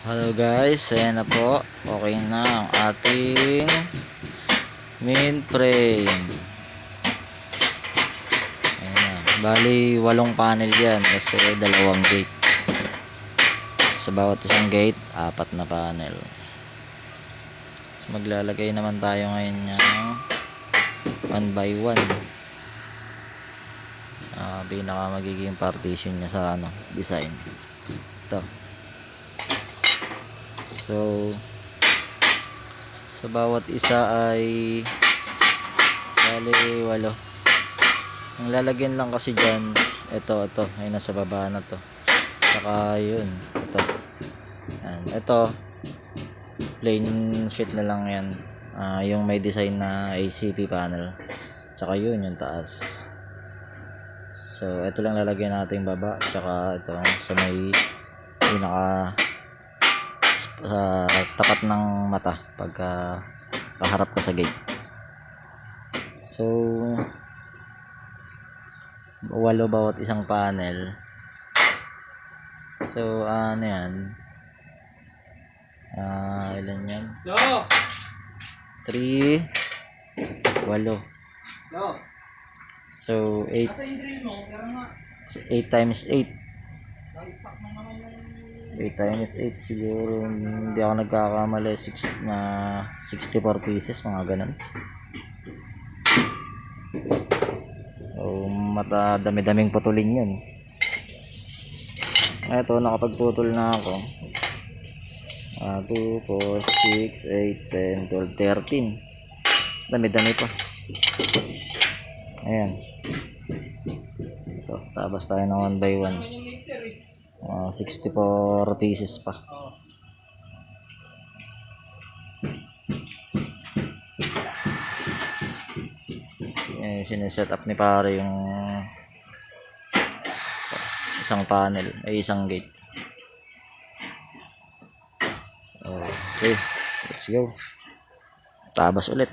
Hello guys, ayan na po. Okay na ang ating main frame. Ayan na. Bali, 8 panel yan kasi 2 gate. Sa bawat isang gate, 4 na panel. So, maglalagay naman tayo ngayon ng 1 by 1. Pinaka magiging partition niya sa design. Ito. So, sa bawat isa ay bali 8. Ang lalagyan lang kasi dyan, ito, ay nasa baba na to. Saka yun, ito, plain sheet na lang yan. Yung may design na ACP panel. Saka yun, yung taas. So, ito lang lalagyan natin baba. Saka ito, sa may pinaka sa tapat ng mata pagka paharap ka sa gate. So 8 bawat isang panel. So yan, ilan yan? 3 8. So 8 times 8 times 8 siguro, hindi ako nagkakamali, 64 pieces, mga ganun. So dami-daming putulin yun. Eto, nakapagputol na ako. 2, 4, 6, 8, 10, 12, 13. Dami-dami pa. Ayan. Ito, tabas tayo ng 1 by 1. 64 pieces pa. Sineset up ni pare yung isang panel ay isang gate. Okay, let's go. Tabas ulit.